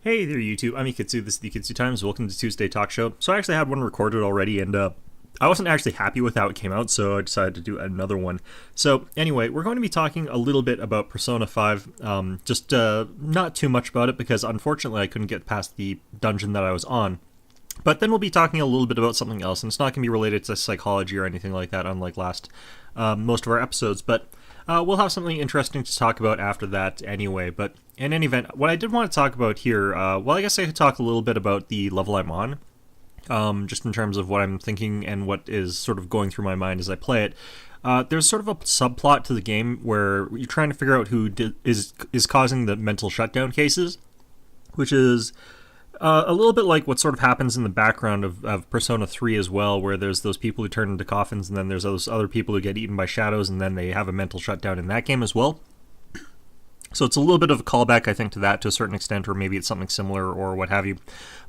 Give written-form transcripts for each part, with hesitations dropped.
Hey there, YouTube. I'm Yukitsu. This is the Yukitsu Times. Welcome to Tuesday Talkshow. So I actually had one recorded already, and I wasn't actually happy with how it came out, so I decided to do another one. So anyway, we're going to be talking a little bit about Persona 5. Just not too much about it, because unfortunately I couldn't get past the dungeon that I was on. But then we'll be talking a little bit about something else, and it's not going to be related to psychology or anything like that, unlike most of our episodes. But we'll have something interesting to talk about after that anyway. But in any event, what I did want to talk about here, I guess I could talk a little bit about the level I'm on, just in terms of what I'm thinking and what is sort of going through my mind as I play it. There's sort of a subplot to the game where you're trying to figure out who is causing the mental shutdown cases, which is a little bit like what sort of happens in the background of Persona 3 as well, where there's those people who turn into coffins, and then there's those other people who get eaten by shadows, and then they have a mental shutdown in that game as well. So it's a little bit of a callback, I think, to that to a certain extent, or maybe it's something similar or what have you.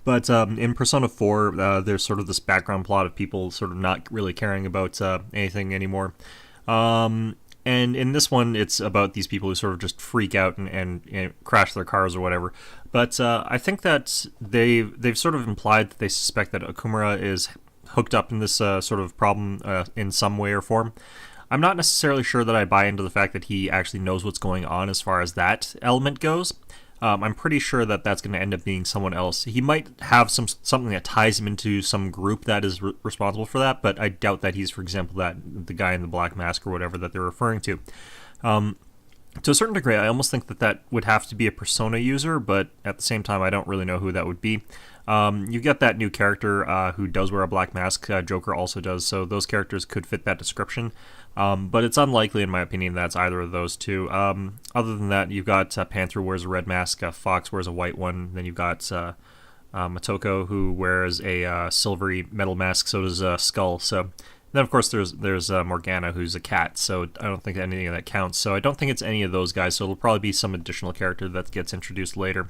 But in Persona 4, there's sort of this background plot of people sort of not really caring about anything anymore. And in this one, it's about these people who sort of just freak out and crash their cars or whatever. But I think that they've sort of implied that they suspect that Okumura is hooked up in this sort of problem in some way or form. I'm not necessarily sure that I buy into the fact that he actually knows what's going on as far as that element goes. I'm pretty sure that that's going to end up being someone else. He might have something that ties him into some group that is responsible for that, but I doubt that he's, for example, the guy in the black mask or whatever that they're referring to. To a certain degree, I almost think that would have to be a Persona user, but at the same time, I don't really know who that would be. You get that new character who does wear a black mask. Joker also does, so those characters could fit that description. But it's unlikely, in my opinion, that's either of those two. Other than that, you've got Panther wears a red mask, Fox wears a white one, then you've got Motoko who wears a silvery metal mask, so does Skull. So then, of course, there's Morgana who's a cat, so I don't think anything of that counts. So I don't think it's any of those guys, so it'll probably be some additional character that gets introduced later.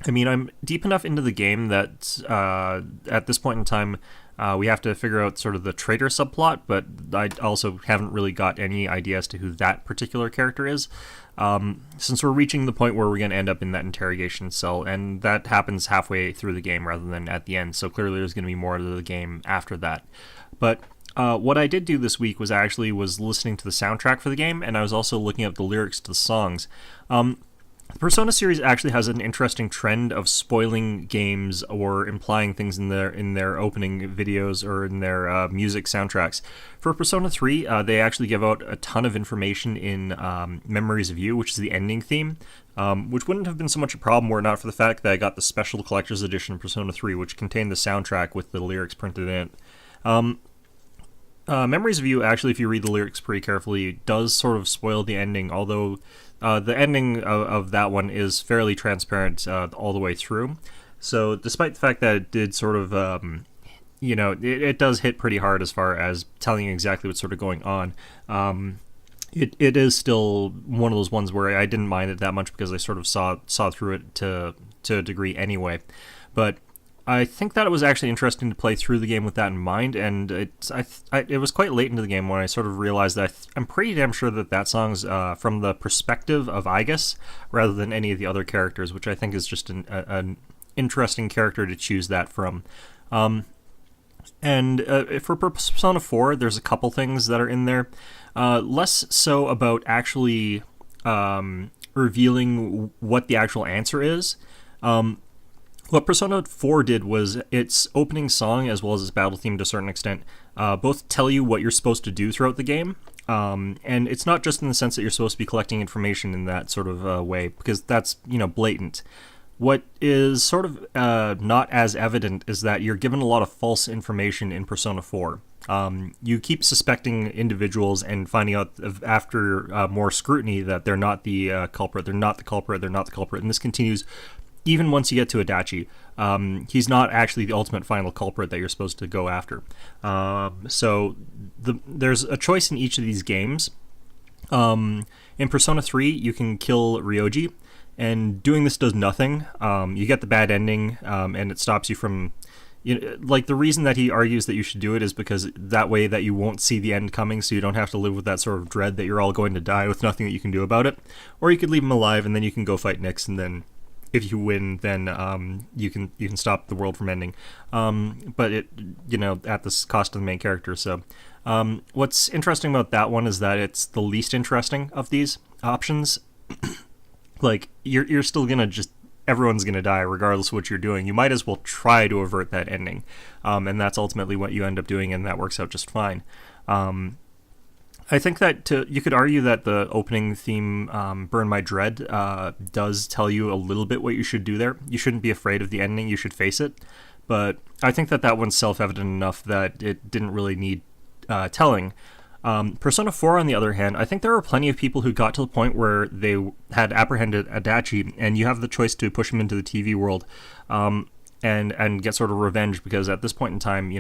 I mean, I'm deep enough into the game that at this point in time, we have to figure out sort of the traitor subplot, but I also haven't really got any idea as to who that particular character is. Since we're reaching the point where we're going to end up in that interrogation cell, and that happens halfway through the game rather than at the end, so clearly there's going to be more to the game after that. But what I did do this week was listening to the soundtrack for the game, and I was also looking up the lyrics to the songs. The Persona series actually has an interesting trend of spoiling games or implying things in their opening videos or in their music soundtracks. For Persona 3, they actually give out a ton of information in Memories of You, which is the ending theme, which wouldn't have been so much a problem were it not for the fact that I got the special collector's edition of Persona 3, which contained the soundtrack with the lyrics printed in it. Memories of You, actually, if you read the lyrics pretty carefully, does sort of spoil the ending, although the ending of that one is fairly transparent all the way through. So despite the fact that it did sort of, it does hit pretty hard as far as telling you exactly what's sort of going on. It is still one of those ones where I didn't mind it that much because I sort of saw through it to a degree anyway. But I think that it was actually interesting to play through the game with that in mind, and it was quite late into the game when I sort of realized that I'm pretty damn sure that song's from the perspective of Igus rather than any of the other characters, which I think is just an interesting character to choose that from. And for Persona 4, there's a couple things that are in there. Less so about actually revealing what the actual answer is. What Persona 4 did was its opening song, as well as its battle theme to a certain extent, both tell you what you're supposed to do throughout the game. And it's not just in the sense that you're supposed to be collecting information in that sort of way, because that's, blatant. What is sort of not as evident is that you're given a lot of false information in Persona 4. You keep suspecting individuals and finding out after more scrutiny that they're not the culprit, they're not the culprit, and this continues even once you get to Adachi. He's not actually the ultimate final culprit that you're supposed to go after. So there's a choice in each of these games. In Persona 3, you can kill Ryoji, and doing this does nothing. You get the bad ending, and it stops you from... the reason that he argues that you should do it is because that way that you won't see the end coming, so you don't have to live with that sort of dread that you're all going to die with nothing that you can do about it. Or you could leave him alive, and then you can go fight Nyx, and then if you win, then you can stop the world from ending. But it at the cost of the main character. So what's interesting about that one is that it's the least interesting of these options. Like you're still gonna just everyone's gonna die regardless of what you're doing. You might as well try to avert that ending, and that's ultimately what you end up doing, and that works out just fine. I think that you could argue that the opening theme, Burn My Dread, does tell you a little bit what you should do there. You shouldn't be afraid of the ending, you should face it. But I think that one's self-evident enough that it didn't really need telling. Persona 4, on the other hand, I think there are plenty of people who got to the point where they had apprehended Adachi, and you have the choice to push him into the TV world and get sort of revenge, because at this point in time,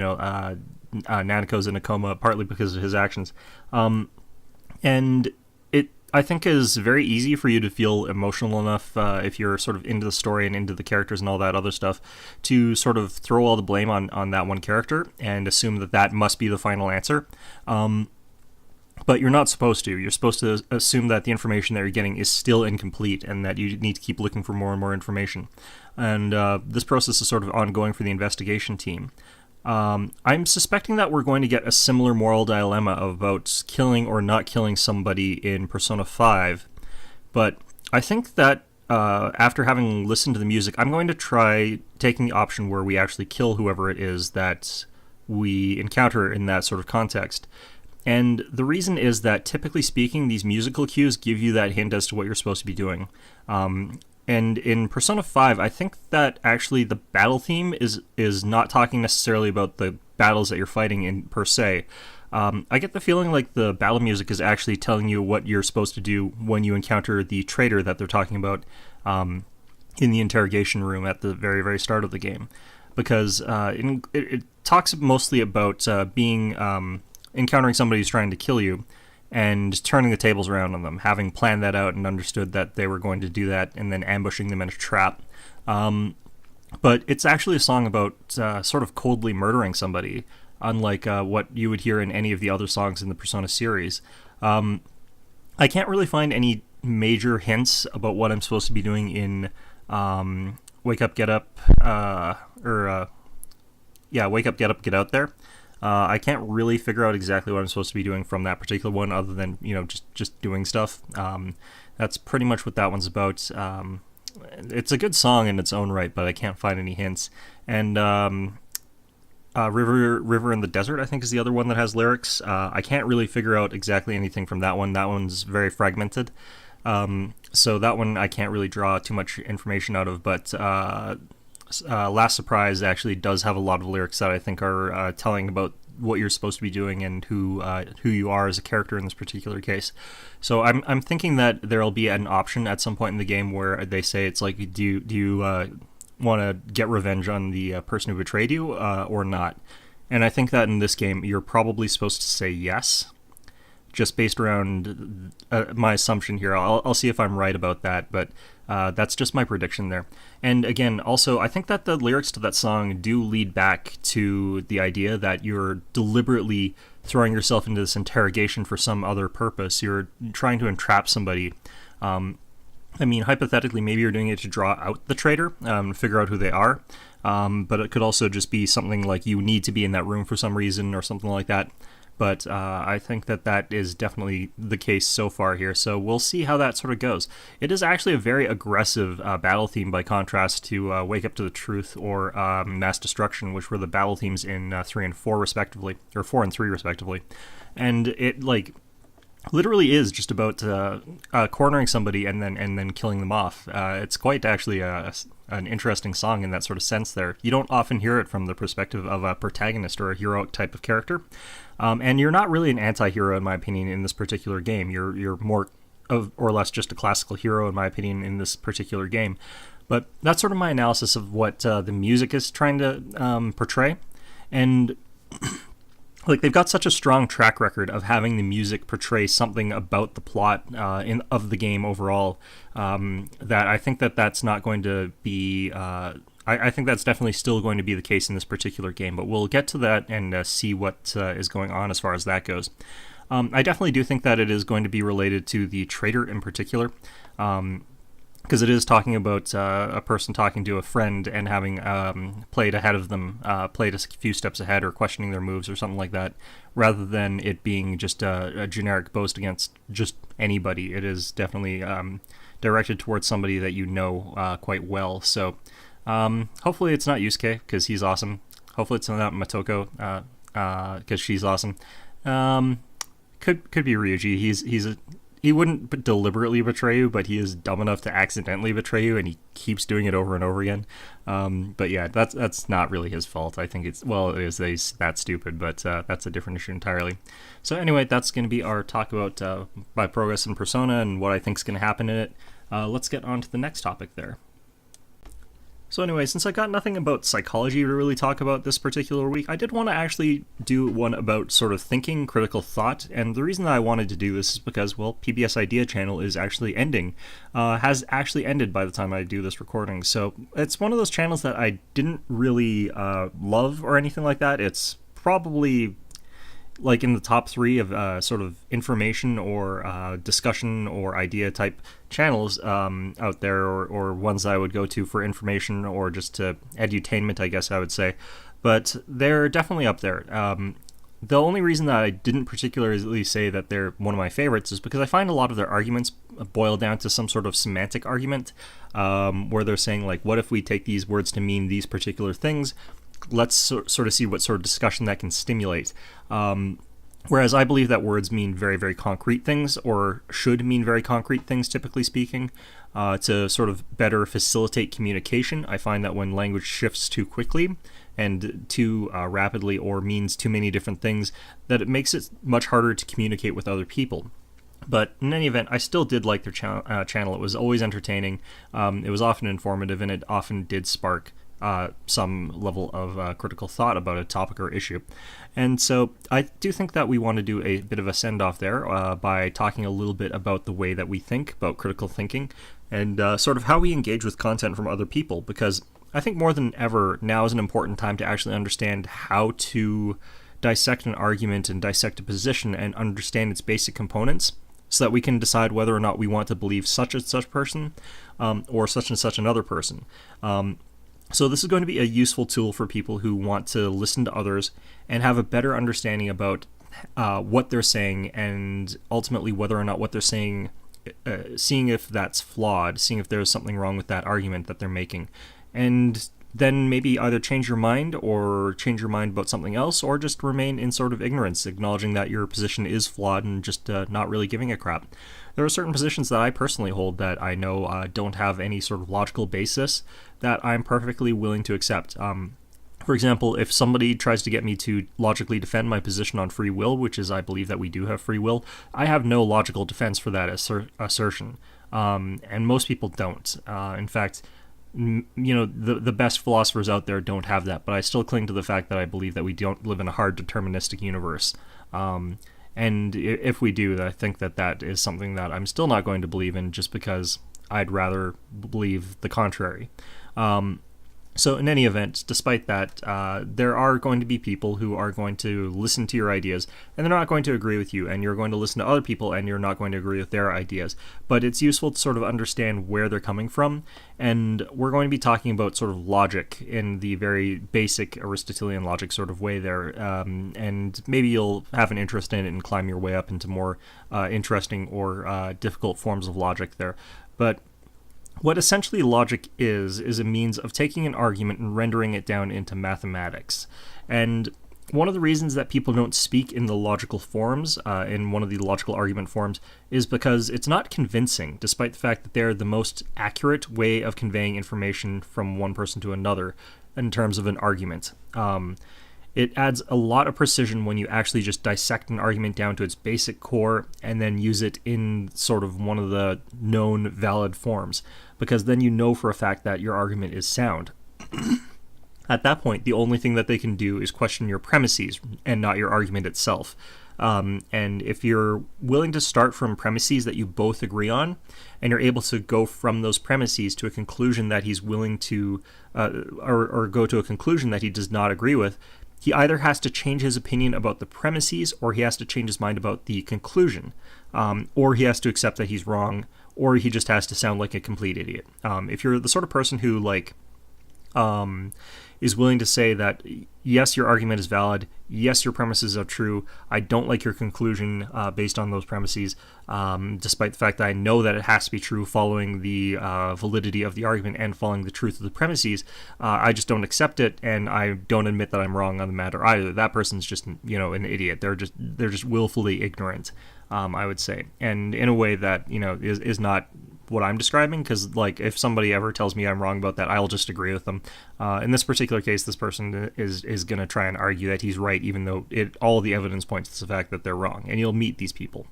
Nanako's in a coma partly because of his actions. And it, I think, is very easy for you to feel emotional enough, if you're sort of into the story and into the characters and all that other stuff, to sort of throw all the blame on that one character and assume that must be the final answer. But you're not supposed to. You're supposed to assume that the information that you're getting is still incomplete and that you need to keep looking for more and more information. And this process is sort of ongoing for the investigation team. I'm suspecting that we're going to get a similar moral dilemma about killing or not killing somebody in Persona 5. But I think that after having listened to the music, I'm going to try taking the option where we actually kill whoever it is that we encounter in that sort of context. And the reason is that, typically speaking, these musical cues give you that hint as to what you're supposed to be doing. And in Persona 5, I think that actually the battle theme is not talking necessarily about the battles that you're fighting in per se. I get the feeling like the battle music is actually telling you what you're supposed to do when you encounter the traitor that they're talking about in the interrogation room at the very, very start of the game. Because it talks mostly about encountering somebody who's trying to kill you and turning the tables around on them, having planned that out and understood that they were going to do that, and then ambushing them in a trap. But it's actually a song about sort of coldly murdering somebody, unlike what you would hear in any of the other songs in the Persona series. I can't really find any major hints about what I'm supposed to be doing in Wake Up, Get Up, Wake Up, Get Up, Get Out There. I can't really figure out exactly what I'm supposed to be doing from that particular one, other than just doing stuff. That's pretty much what that one's about. It's a good song in its own right, but I can't find any hints. And River in the Desert, I think, is the other one that has lyrics. I can't really figure out exactly anything from that one. That one's very fragmented. So that one I can't really draw too much information out of, but Last Surprise actually does have a lot of lyrics that I think are telling about what you're supposed to be doing and who you are as a character in this particular case. So I'm thinking that there'll be an option at some point in the game where they say it's like, do you want to get revenge on the person who betrayed you or not? And I think that in this game you're probably supposed to say yes, just based around my assumption here. I'll see if I'm right about that, but that's just my prediction there. And again, also, I think that the lyrics to that song do lead back to the idea that you're deliberately throwing yourself into this interrogation for some other purpose. You're trying to entrap somebody. I mean, hypothetically, maybe you're doing it to draw out the traitor, figure out who they are. But it could also just be something like you need to be in that room for some reason or something like that. But I think that is definitely the case so far here. So we'll see how that sort of goes. It is actually a very aggressive battle theme by contrast to Wake Up to the Truth or Mass Destruction, which were the battle themes in 3 and 4 respectively, or 4 and 3 respectively. And it literally is just about cornering somebody and then killing them off. It's quite actually an interesting song in that sort of sense there. You don't often hear it from the perspective of a protagonist or a heroic type of character. And you're not really an anti-hero, in my opinion, in this particular game. You're more or less just a classical hero, in my opinion, in this particular game. But that's sort of my analysis of what the music is trying to portray. And like, they've got such a strong track record of having the music portray something about the plot of the game overall, that I think that's not going to be... I think that's definitely still going to be the case in this particular game, but we'll get to that and see what is going on as far as that goes. I definitely do think that it is going to be related to the traitor in particular, because it is talking about a person talking to a friend and having played ahead of them, played a few steps ahead, or questioning their moves or something like that, rather than it being just a generic boast against just anybody. It is definitely directed towards somebody that you know quite well. So hopefully it's not Yusuke, because he's awesome. Hopefully it's not Motoko, because she's awesome. Could be Ryuji. He wouldn't deliberately betray you, but he is dumb enough to accidentally betray you, and he keeps doing it over and over again. But yeah, that's not really his fault. I think it is that stupid, but that's a different issue entirely. So anyway, that's going to be our talk about my progress in Persona and what I think is going to happen in it. Let's get on to the next topic there. So anyway, since I got nothing about psychology to really talk about this particular week, I did want to actually do one about sort of thinking, critical thought, and the reason that I wanted to do this is because, well, PBS Idea Channel is actually ending, has actually ended by the time I do this recording, so it's one of those channels that I didn't really love or anything like that. It's probably like in the top 3 of sort of information or discussion or idea type channels out there, or ones I would go to for information or just to edutainment, I guess I would say. But they're definitely up there. The only reason that I didn't particularly say that they're one of my favorites is because I find a lot of their arguments boil down to some sort of semantic argument, where they're saying, like, what if we take these words to mean these particular things? Let's sort of see what sort of discussion that can stimulate. Whereas I believe that words mean very, very concrete things, or should mean very concrete things, typically speaking, to sort of better facilitate communication. I find that when language shifts too quickly and too rapidly, or means too many different things, that it makes it much harder to communicate with other people. But in any event, I still did like their channel. It was always entertaining. It was often informative, and it often did spark some level of critical thought about a topic or issue. And so I do think that we want to do a bit of a send-off there by talking a little bit about the way that we think, about critical thinking, and sort of how we engage with content from other people, because I think more than ever, now is an important time to actually understand how to dissect an argument and dissect a position and understand its basic components, so that we can decide whether or not we want to believe such and such person or such and such another person. So this is going to be a useful tool for people who want to listen to others and have a better understanding about what they're saying, and ultimately whether or not what they're saying, seeing if that's flawed, seeing if there's something wrong with that argument that they're making. And then maybe either change your mind about something else, or just remain in sort of ignorance, acknowledging that your position is flawed and just not really giving a crap. There are certain positions that I personally hold that I know don't have any sort of logical basis that I'm perfectly willing to accept. For example, if somebody tries to get me to logically defend my position on free will, which is I believe that we do have free will, I have no logical defense for that assertion. And most people don't. In fact, the best philosophers out there don't have that, but I still cling to the fact that I believe that we don't live in a hard deterministic universe. And if we do, I think that is something that I'm still not going to believe in, just because I'd rather believe the contrary. So in any event, despite that, there are going to be people who are going to listen to your ideas, and they're not going to agree with you, and you're going to listen to other people, and you're not going to agree with their ideas. But it's useful to sort of understand where they're coming from, and we're going to be talking about sort of logic in the very basic Aristotelian logic sort of way there, and maybe you'll have an interest in it and climb your way up into more interesting or difficult forms of logic there. But what essentially logic is a means of taking an argument and rendering it down into mathematics. And one of the reasons that people don't speak in the logical forms, in one of the logical argument forms, is because it's not convincing, despite the fact that they're the most accurate way of conveying information from one person to another in terms of an argument. It adds a lot of precision when you actually just dissect an argument down to its basic core and then use it in sort of one of the known valid forms, because then you know for a fact that your argument is sound. At that point, the only thing that they can do is question your premises and not your argument itself. And if you're willing to start from premises that you both agree on, and you're able to go from those premises to a conclusion that he's willing to, or go to a conclusion that he does not agree with, he either has to change his opinion about the premises, or he has to change his mind about the conclusion, or he has to accept that he's wrong, or he just has to sound like a complete idiot. If you're the sort of person who is willing to say that, yes, your argument is valid, yes, your premises are true, I don't like your conclusion based on those premises, despite the fact that I know that it has to be true following the validity of the argument and following the truth of the premises, I just don't accept it, and I don't admit that I'm wrong on the matter either. That person's just, an idiot. They're just willfully ignorant, I would say, and in a way that, is not what I'm describing, because if somebody ever tells me I'm wrong about that, I'll just agree with them. In this particular case, this person is going to try and argue that he's right, even though all the evidence points to the fact that they're wrong. And you'll meet these people.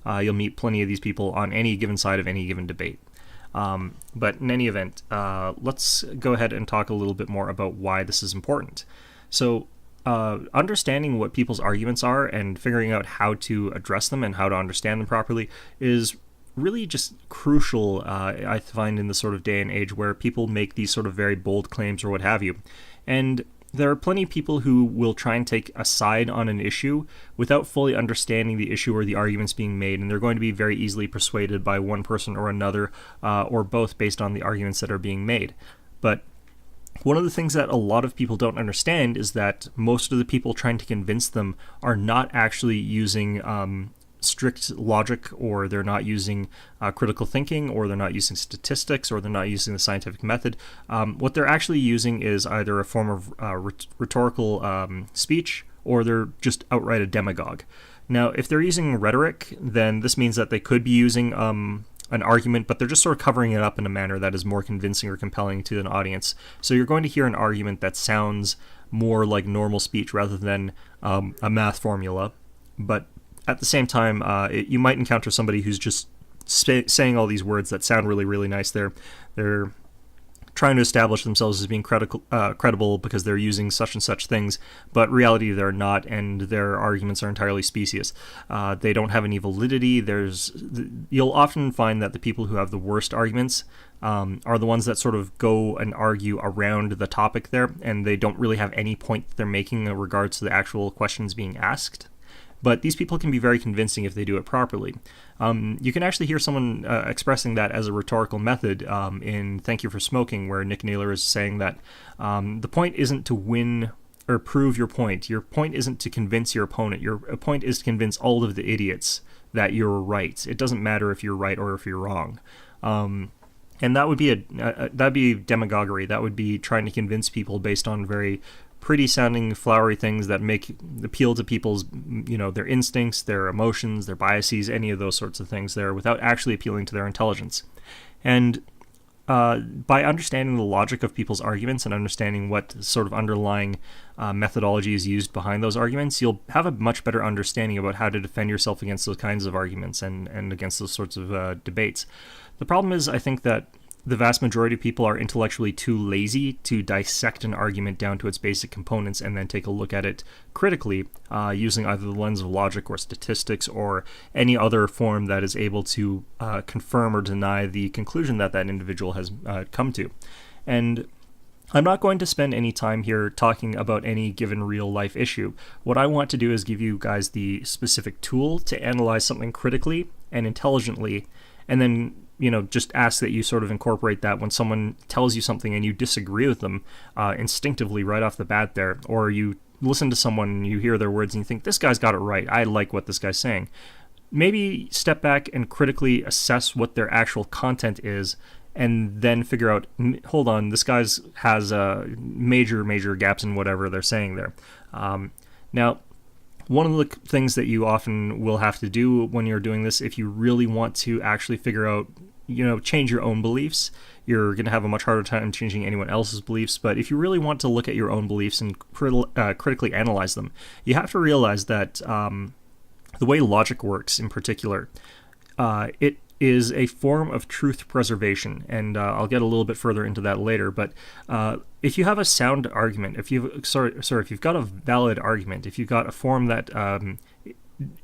You'll meet plenty of these people on any given side of any given debate. But in any event, let's go ahead and talk a little bit more about why this is important. So understanding what people's arguments are and figuring out how to address them and how to understand them properly is really just crucial, I find, in the sort of day and age where people make these sort of very bold claims or what have you. And there are plenty of people who will try and take a side on an issue without fully understanding the issue or the arguments being made, and they're going to be very easily persuaded by one person or another, or both, based on the arguments that are being made. But one of the things that a lot of people don't understand is that most of the people trying to convince them are not actually using strict logic, or they're not using critical thinking, or they're not using statistics, or they're not using the scientific method. What they're actually using is either a form of rhetorical speech, or they're just outright a demagogue. Now, if they're using rhetoric, then this means that they could be using an argument, but they're just sort of covering it up in a manner that is more convincing or compelling to an audience. So you're going to hear an argument that sounds more like normal speech rather than a math formula, but at the same time, you might encounter somebody who's just saying all these words that sound really, really nice. They're trying to establish themselves as being credible because they're using such and such things, but in reality they're not, and their arguments are entirely specious. They don't have any validity. You'll often find that the people who have the worst arguments are the ones that sort of go and argue around the topic there, and they don't really have any point that they're making in regards to the actual questions being asked. But these people can be very convincing if they do it properly. You can actually hear someone expressing that as a rhetorical method in Thank You for Smoking, where Nick Naylor is saying that the point isn't to win or prove your point. Your point isn't to convince your opponent. Your point is to convince all of the idiots that you're right. It doesn't matter if you're right or if you're wrong. And that would be that'd be demagoguery. That would be trying to convince people based on very pretty sounding flowery things that appeal to people's, their instincts, their emotions, their biases, any of those sorts of things there, without actually appealing to their intelligence. And by understanding the logic of people's arguments and understanding what sort of underlying methodology is used behind those arguments, you'll have a much better understanding about how to defend yourself against those kinds of arguments and against those sorts of debates. The problem is, I think that the vast majority of people are intellectually too lazy to dissect an argument down to its basic components and then take a look at it critically using either the lens of logic or statistics or any other form that is able to confirm or deny the conclusion that individual has come to. And I'm not going to spend any time here talking about any given real life issue. What I want to do is give you guys the specific tool to analyze something critically and intelligently, and then just ask that you sort of incorporate that when someone tells you something and you disagree with them instinctively right off the bat there, or you listen to someone and you hear their words and you think, this guy's got it right, I like what this guy's saying. Maybe step back and critically assess what their actual content is, and then figure out, hold on, this guy's has major gaps in whatever they're saying there. Now, one of the things that you often will have to do when you're doing this, if you really want to actually figure out, change your own beliefs, you're going to have a much harder time changing anyone else's beliefs. But if you really want to look at your own beliefs and critically analyze them, you have to realize that the way logic works in particular, it is a form of truth preservation, and I'll get a little bit further into that later. But if you have a sound argument, if you've got a valid argument, if you've got a form that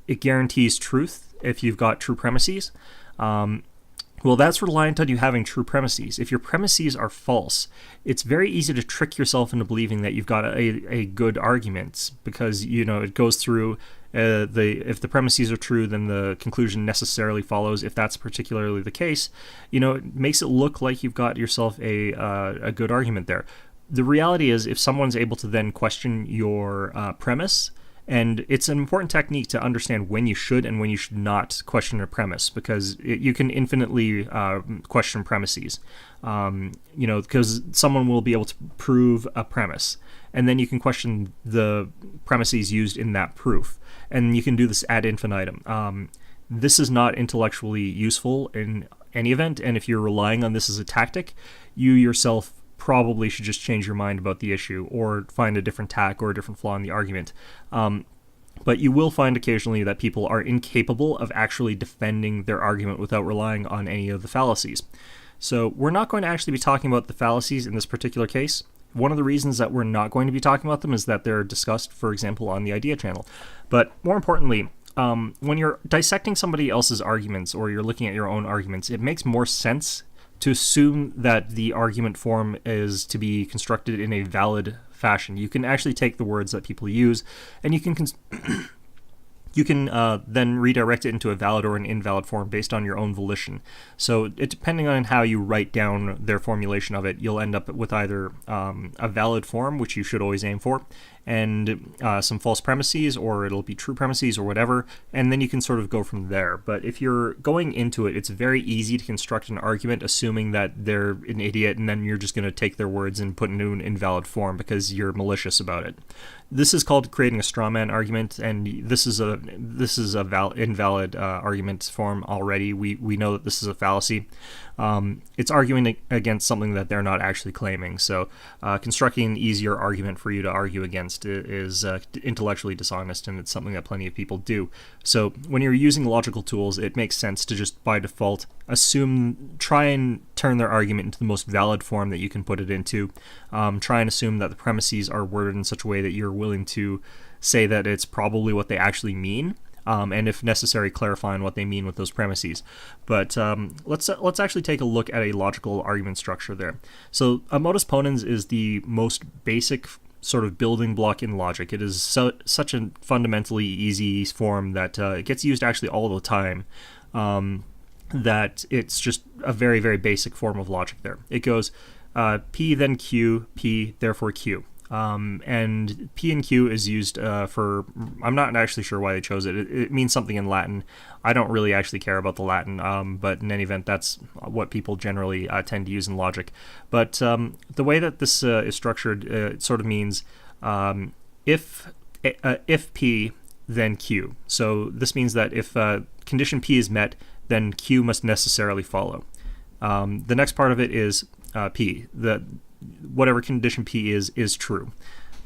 it guarantees truth, if you've got true premises, Well, that's reliant on you having true premises. If your premises are false, it's very easy to trick yourself into believing that you've got a good argument, because it goes through if the premises are true, then the conclusion necessarily follows. If that's particularly the case, it makes it look like you've got yourself a good argument there. The reality is, if someone's able to then question your premise, and it's an important technique to understand when you should and when you should not question a premise, because you can infinitely question premises. Because someone will be able to prove a premise, and then you can question the premises used in that proof, and you can do this ad infinitum. This is not intellectually useful in any event, and if you're relying on this as a tactic, you yourself probably should just change your mind about the issue, or find a different tack or a different flaw in the argument. But you will find occasionally that people are incapable of actually defending their argument without relying on any of the fallacies. So we're not going to actually be talking about the fallacies in this particular case. One of the reasons that we're not going to be talking about them is that they're discussed, for example, on the idea channel. But more importantly, when you're dissecting somebody else's arguments, or you're looking at your own arguments, it makes more sense to assume that the argument form is to be constructed in a valid fashion. You can actually take the words that people use, and you can then redirect it into a valid or an invalid form based on your own volition. So depending on how you write down their formulation of it, you'll end up with either a valid form, which you should always aim for, and some false premises, or it'll be true premises, or whatever, and then you can sort of go from there. But if you're going into it, it's very easy to construct an argument assuming that they're an idiot, and then you're just going to take their words and put into an invalid form because you're malicious about it. This is called creating a straw man argument, and this is a invalid argument form already. We know that this is a fallacy. It's arguing against something that they're not actually claiming. So constructing an easier argument for you to argue against is intellectually dishonest, and it's something that plenty of people do. So when you're using logical tools, it makes sense to just by default try and turn their argument into the most valid form that you can put it into. Try and assume that the premises are worded in such a way that you're willing to say that it's probably what they actually mean. And if necessary, clarifying what they mean with those premises. But let's actually take a look at a logical argument structure there. So a modus ponens is the most basic sort of building block in logic. It is such a fundamentally easy form that it gets used actually all the time, that it's just a very, very basic form of logic there. It goes P then Q, P therefore Q. And P and Q is used for, I'm not actually sure why they chose it. It means something in Latin. I don't really actually care about the Latin, but in any event, that's what people generally tend to use in logic. But the way that this is structured, it sort of means if P, then Q. So this means that if condition P is met, then Q must necessarily follow. The next part of it is P. Whatever condition P is true.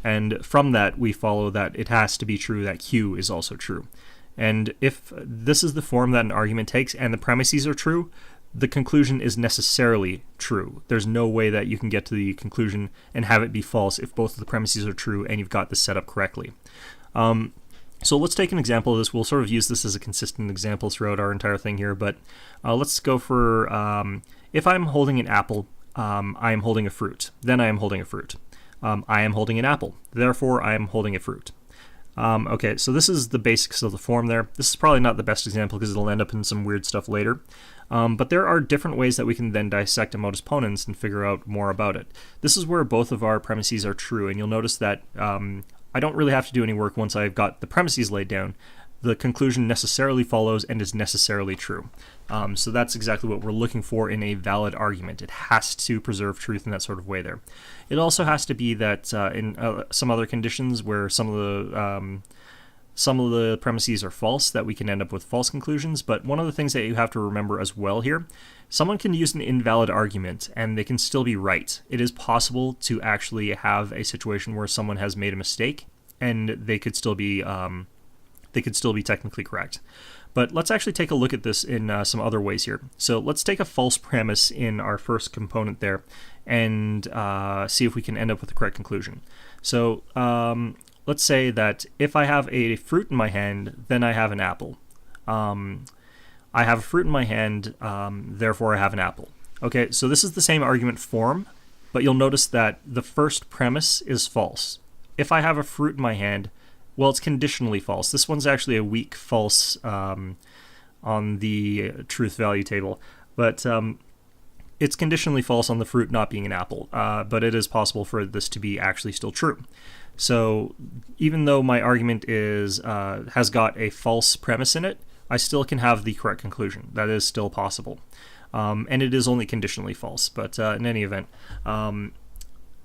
And from that, we follow that it has to be true that Q is also true. And if this is the form that an argument takes and the premises are true, the conclusion is necessarily true. There's no way that you can get to the conclusion and have it be false if both of the premises are true and you've got this set up correctly. So let's take an example of this. We'll sort of use this as a consistent example throughout our entire thing here, but let's go for if I'm holding an apple, I am holding a fruit. Then I am holding a fruit. I am holding an apple. Therefore, I am holding a fruit. Okay, so this is the basics of the form there. This is probably not the best example because it'll end up in some weird stuff later. But there are different ways that we can then dissect a modus ponens and figure out more about it. This is where both of our premises are true, and you'll notice that I don't really have to do any work once I've got the premises laid down. The conclusion necessarily follows and is necessarily true. So that's exactly what we're looking for in a valid argument. It has to preserve truth in that sort of way there. It also has to be that in some other conditions where some of the premises are false, that we can end up with false conclusions. But one of the things that you have to remember as well here, someone can use an invalid argument and they can still be right. It is possible to actually have a situation where someone has made a mistake and they could still be technically correct. But let's actually take a look at this in some other ways here. So let's take a false premise in our first component there and see if we can end up with the correct conclusion. So let's say that if I have a fruit in my hand, then I have an apple. I I have a fruit in my hand, therefore I have an apple. Okay, so this is the same argument form, but you'll notice that the first premise is false. If I have a fruit in my hand, well, it's conditionally false. This one's actually a weak false on the truth value table, but it's conditionally false on the fruit not being an apple, but it is possible for this to be actually still true. So even though my argument has got a false premise in it, I still can have the correct conclusion. That is still possible. And it is only conditionally false, but in any event,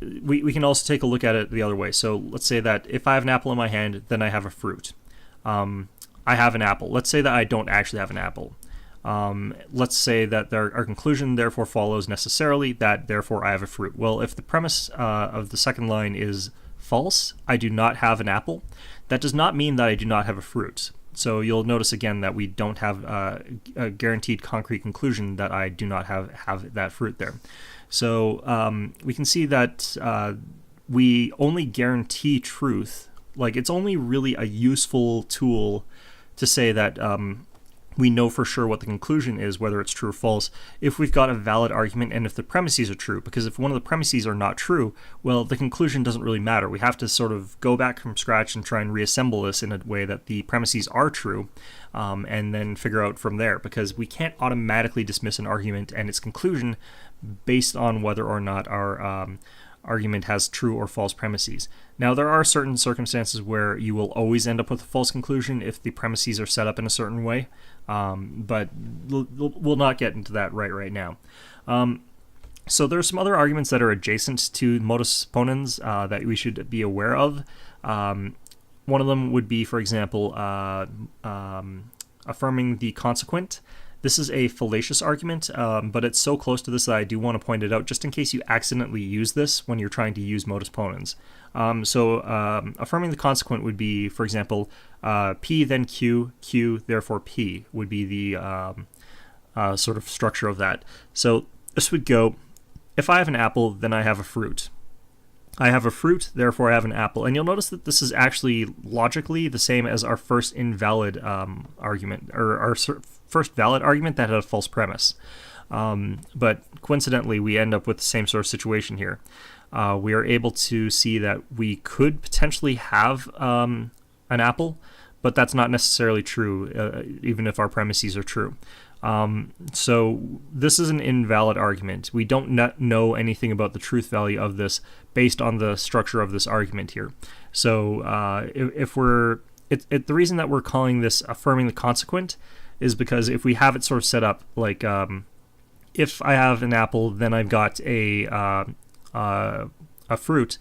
we can also take a look at it the other way. So let's say that if I have an apple in my hand, then I have a fruit. I have an apple. Let's say that I don't actually have an apple. Let's say that our conclusion therefore follows necessarily that therefore I have a fruit. Well, if the premise of the second line is false, I do not have an apple, that does not mean that I do not have a fruit. So you'll notice again that we don't have a guaranteed concrete conclusion that I do not have that fruit there. So we can see that we only guarantee truth. Like, it's only really a useful tool to say that we know for sure what the conclusion is, whether it's true or false, if we've got a valid argument and if the premises are true. Because if one of the premises are not true, well, the conclusion doesn't really matter. We have to sort of go back from scratch and try and reassemble this in a way that the premises are true, and then figure out from there. Because we can't automatically dismiss an argument and its conclusion based on whether or not our argument has true or false premises. Now, there are certain circumstances where you will always end up with a false conclusion if the premises are set up in a certain way, but we'll not get into that right now. So there's some other arguments that are adjacent to Modus Pwnens that we should be aware of. One of them would be, for example, affirming the consequent. This is a fallacious argument, but it's so close to this that I do want to point it out just in case you accidentally use this when you're trying to use Modus Pwnens. Affirming the consequent would be, for example, P then Q, Q therefore P would be the sort of structure of that. So this would go, if I have an apple, then I have a fruit. I have a fruit, therefore I have an apple. And you'll notice that this is actually logically the same as our first invalid argument, or our first valid argument that had a false premise. But coincidentally, we end up with the same sort of situation here. We are able to see that we could potentially have an apple, but that's not necessarily true, even if our premises are true. So this is an invalid argument. We don't know anything about the truth value of this based on the structure of this argument here. So the reason that we're calling this affirming the consequent is because if we have it sort of set up like if I have an apple, then I've got a fruit.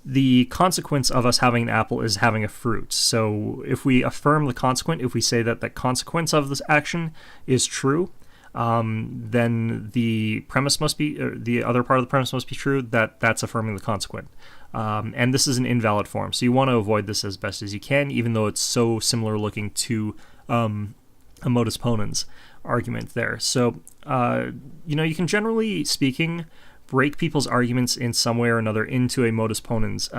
The consequence of us having an apple is having a fruit. So if we affirm the consequent, if we say that the consequence of this action is true, then the premise must be, or the other part of the premise must be true, that's affirming the consequent. And this is an invalid form. So you want to avoid this as best as you can, even though it's so similar looking to a Modus Pwnens argument there. So, you can generally speaking break people's arguments in some way or another into a Modus Pwnens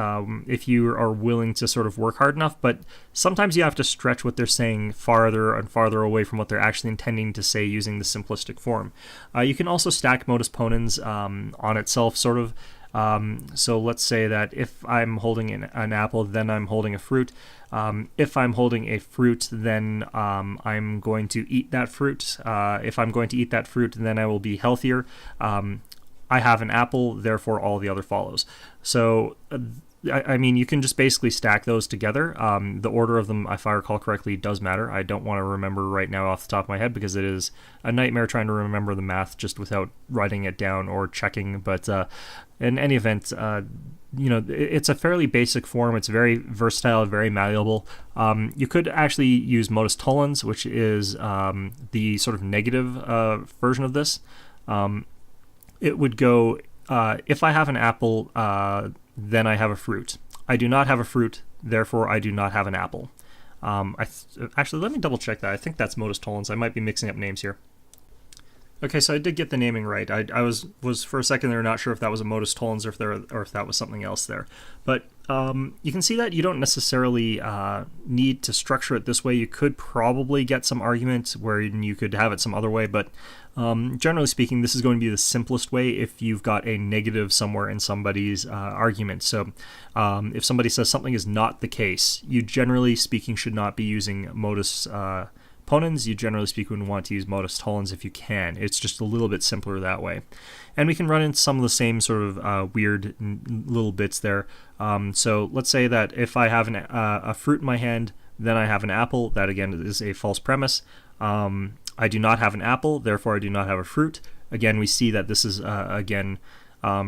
if you are willing to sort of work hard enough, but sometimes you have to stretch what they're saying farther and farther away from what they're actually intending to say using the simplistic form. You can also stack Modus Pwnens on itself, sort of. So let's say that if I'm holding an apple, then I'm holding a fruit. If I'm holding a fruit, then I'm going to eat that fruit. If I'm going to eat that fruit, then I will be healthier. I have an apple, therefore all the other follows. So, you can just basically stack those together. The order of them, if I recall correctly, does matter. I don't want to remember right now off the top of my head because it is a nightmare trying to remember the math just without writing it down or checking. But in any event, it's a fairly basic form. It's very versatile, very malleable. You could actually use Modus Tollens, which is the sort of negative version of this. It would go, if I have an apple, then I have a fruit. I do not have a fruit, therefore I do not have an apple. Actually, let me double check that. I think that's Modus Tollens. I might be mixing up names here. Okay, so I did get the naming right. I was for a second there not sure if that was a Modus Tollens or if that was something else there. But you can see that you don't necessarily need to structure it this way. You could probably get some argument where you could have it some other way, but generally speaking, this is going to be the simplest way if you've got a negative somewhere in somebody's argument. So if somebody says something is not the case, you generally speaking should not be using Modus Pwnens. You generally speaking want to use Modus Tollens if you can. It's just a little bit simpler that way. And we can run into some of the same sort of weird little bits there. So let's say that if I have a fruit in my hand, then I have an apple. That again is a false premise. I do not have an apple, therefore I do not have a fruit. Again, we see that this is again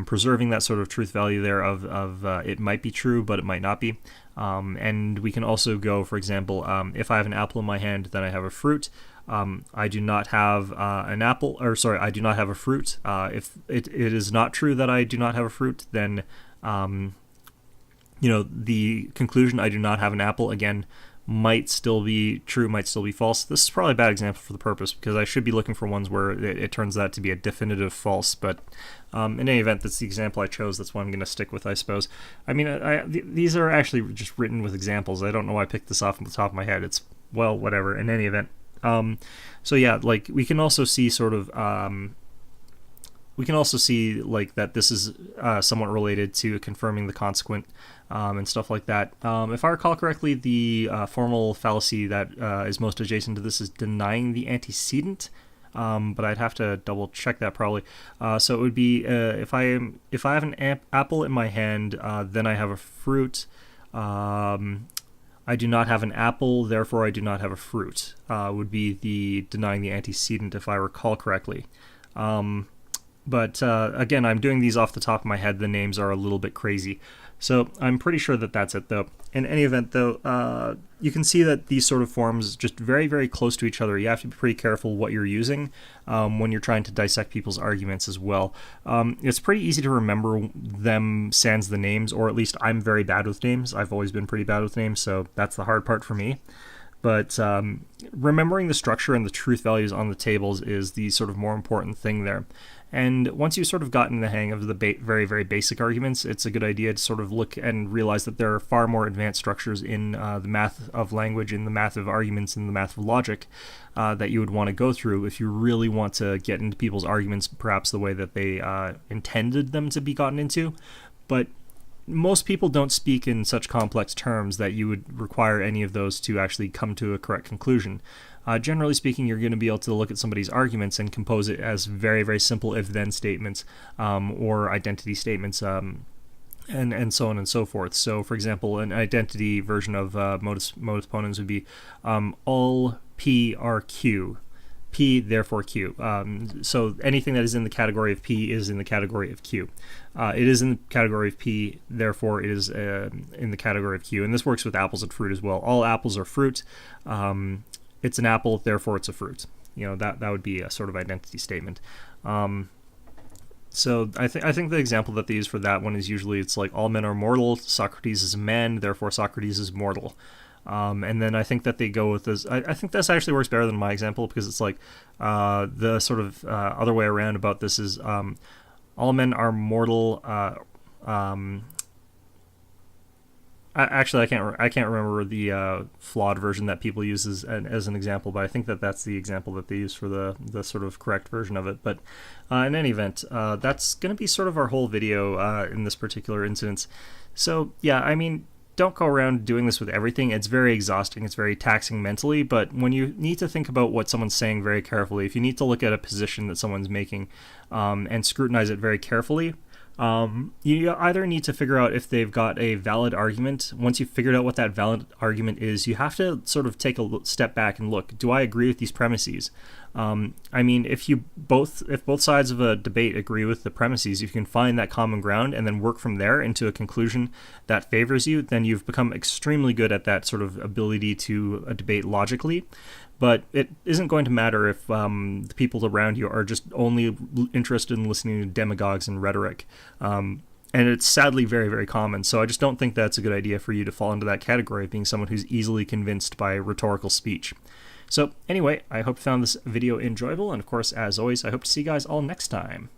preserving that sort of truth value there of it might be true, but it might not be. And we can also go, for example, if I have an apple in my hand, then I have a fruit. I do not have an apple, or sorry, I do not have a fruit. If it is not true that I do not have a fruit, then the conclusion I do not have an apple, again, might still be true, might still be false. This is probably a bad example for the purpose, because I should be looking for ones where it turns out to be a definitive false, but in any event, that's the example I chose. That's what I'm going to stick with, I suppose. I mean, these are actually just written with examples. I don't know why I picked this off the top of my head. It's, well, whatever, in any event. So yeah, like, we can also see sort of... like that this is somewhat related to confirming the consequent and stuff like that. If I recall correctly, the formal fallacy that is most adjacent to this is denying the antecedent, but I'd have to double check that probably. So it would be if I have an apple in my hand, then I have a fruit. I do not have an apple, therefore I do not have a fruit. Would be the denying the antecedent, if I recall correctly. But again, I'm doing these off the top of my head. The names are a little bit crazy. So I'm pretty sure that that's it, though. In any event, though, you can see that these sort of forms just very, very close to each other. You have to be pretty careful what you're using when you're trying to dissect people's arguments as well. It's pretty easy to remember them sans the names, or at least I'm very bad with names. I've always been pretty bad with names, so that's the hard part for me. But remembering the structure and the truth values on the tables is the sort of more important thing there. And once you've sort of gotten the hang of the very, very basic arguments, it's a good idea to sort of look and realize that there are far more advanced structures in the math of language, in the math of arguments, in the math of logic that you would want to go through if you really want to get into people's arguments perhaps the way that they intended them to be gotten into. But most people don't speak in such complex terms that you would require any of those to actually come to a correct conclusion. Generally speaking, you're going to be able to look at somebody's arguments and compose it as very, very simple if-then statements or identity statements and so on and so forth. So, for example, an identity version of Modus Pwnens would be all P are Q. P, therefore Q. So anything that is in the category of P is in the category of Q. It is in the category of P, therefore it is in the category of Q. And this works with apples and fruit as well. All apples are fruit. It's an apple, therefore it's a fruit. That would be a sort of identity statement. So I think the example that they use for that one is usually it's like all men are mortal, Socrates is a man, therefore Socrates is mortal. And then I think that they go with this. I think this actually works better than my example, because it's like the sort of other way around about this is all men are mortal. Actually, I can't remember the flawed version that people use as an example, but I think that that's the example that they use for the sort of correct version of it. But in any event, that's going to be sort of our whole video in this particular instance. So yeah, I mean, don't go around doing this with everything. It's very exhausting. It's very taxing mentally. But when you need to think about what someone's saying very carefully, if you need to look at a position that someone's making and scrutinize it very carefully, you either need to figure out if they've got a valid argument. Once you've figured out what that valid argument is, you have to sort of take a step back and look, do I agree with these premises? I mean, if both sides of a debate agree with the premises, if you can find that common ground and then work from there into a conclusion that favors you, then you've become extremely good at that sort of ability to debate logically. But it isn't going to matter if the people around you are just only interested in listening to demagogues and rhetoric. And it's sadly very, very common. So I just don't think that's a good idea for you to fall into that category of being someone who's easily convinced by rhetorical speech. So anyway, I hope you found this video enjoyable. And of course, as always, I hope to see you guys all next time.